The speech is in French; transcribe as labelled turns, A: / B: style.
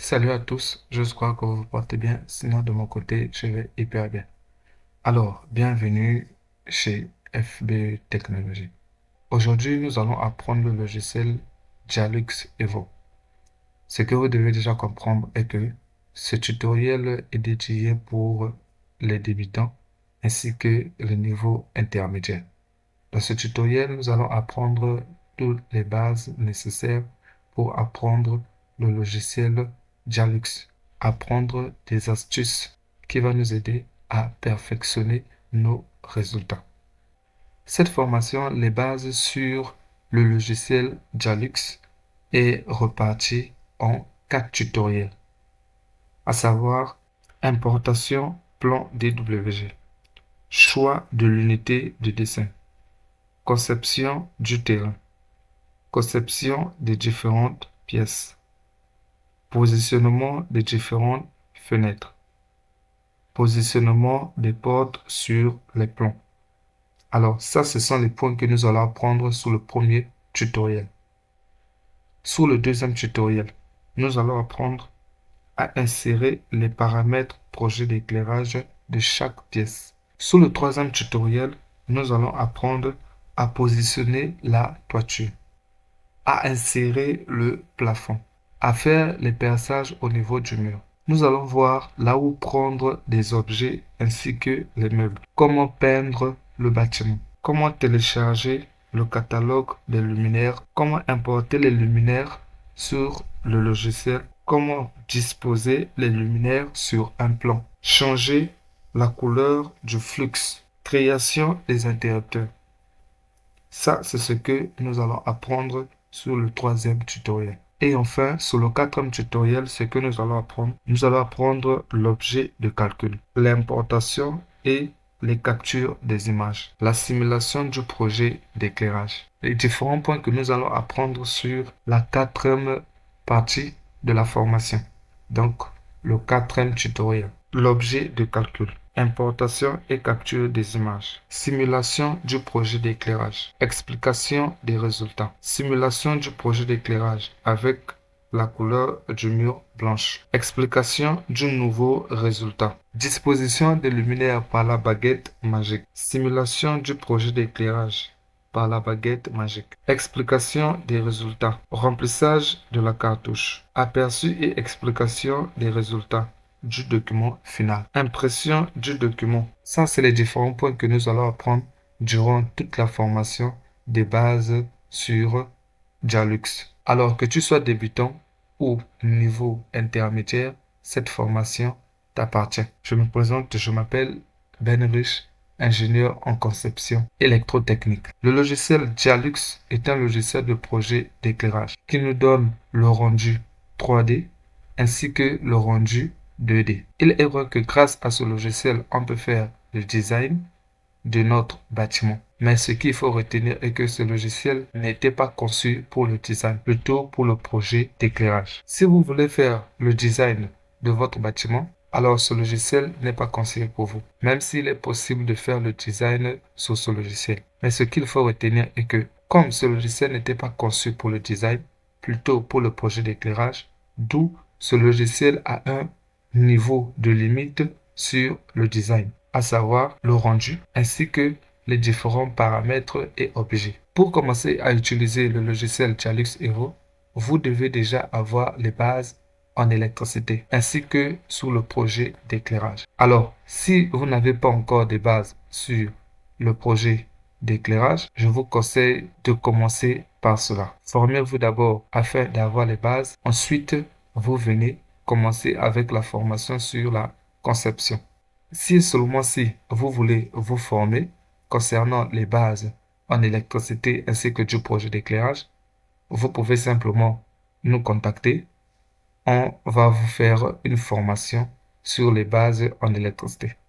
A: Salut à tous, je crois que vous vous portez bien, sinon de mon côté, je vais hyper bien. Alors, bienvenue chez FB Technologies. Aujourd'hui, nous allons apprendre le logiciel Dialux Evo. Ce que vous devez déjà comprendre est que ce tutoriel est dédié pour les débutants ainsi que le niveau intermédiaire. Dans ce tutoriel, nous allons apprendre toutes les bases nécessaires pour apprendre le logiciel Dialux, apprendre des astuces qui vont nous aider à perfectionner nos résultats. Cette formation, les bases sur le logiciel Dialux, est repartie en 4 tutoriels, à savoir importation plan DWG, choix de l'unité de dessin, conception du terrain, conception des différentes pièces, positionnement des différentes fenêtres, positionnement des portes sur les plans. Alors ça, ce sont les points que nous allons apprendre sur le premier tutoriel. Sur le deuxième tutoriel, nous allons apprendre à insérer les paramètres projet d'éclairage de chaque pièce. Sur le troisième tutoriel, nous allons apprendre à positionner la toiture, à insérer le plafond, à faire les perçages au niveau du mur. Nous allons voir là où prendre des objets ainsi que les meubles, comment peindre le bâtiment, comment télécharger le catalogue des luminaires, comment importer les luminaires sur le logiciel, comment disposer les luminaires sur un plan, changer la couleur du flux, création des interrupteurs. Ça, c'est ce que nous allons apprendre sur le troisième tutoriel. Et enfin, sur le quatrième tutoriel, ce que nous allons apprendre l'objet de calcul, l'importation et les captures des images, la simulation du projet d'éclairage. Les différents points que nous allons apprendre sur la quatrième partie de la formation. Donc, le quatrième tutoriel, l'objet de calcul. Importation et capture des images. Simulation du projet d'éclairage. Explication des résultats. Simulation du projet d'éclairage avec la couleur du mur blanche. Explication du nouveau résultat. Disposition des luminaires par la baguette magique. Simulation du projet d'éclairage par la baguette magique. Explication des résultats. Remplissage de la cartouche. Aperçu et explication des résultats du document final. Impression du document. Ça, c'est les différents points que nous allons apprendre durant toute la formation des bases sur Dialux. Alors que tu sois débutant ou niveau intermédiaire, cette formation t'appartient. Je me présente, je m'appelle Ben Rich, ingénieur en conception électrotechnique. Le logiciel Dialux est un logiciel de projet d'éclairage qui nous donne le rendu 3D ainsi que le rendu 2D. Il est vrai que grâce à ce logiciel, on peut faire le design de notre bâtiment. Mais ce qu'il faut retenir est que ce logiciel n'était pas conçu pour le design, plutôt pour le projet d'éclairage. Si vous voulez faire le design de votre bâtiment, alors ce logiciel n'est pas conseillé pour vous, même s'il est possible de faire le design sur ce logiciel. Mais ce qu'il faut retenir est que comme ce logiciel n'était pas conçu pour le design, plutôt pour le projet d'éclairage, d'où ce logiciel a un niveau de limite sur le design, à savoir le rendu, ainsi que les différents paramètres et objets. Pour commencer à utiliser le logiciel Dialux Evo, vous devez déjà avoir les bases en électricité, ainsi que sur le projet d'éclairage. Alors, si vous n'avez pas encore de bases sur le projet d'éclairage, je vous conseille de commencer par cela. Formez-vous d'abord afin d'avoir les bases. Ensuite, vous venez commencer avec la formation sur la conception. Si seulement si vous voulez vous former concernant les bases en électricité ainsi que du projet d'éclairage, vous pouvez simplement nous contacter. On va vous faire une formation sur les bases en électricité.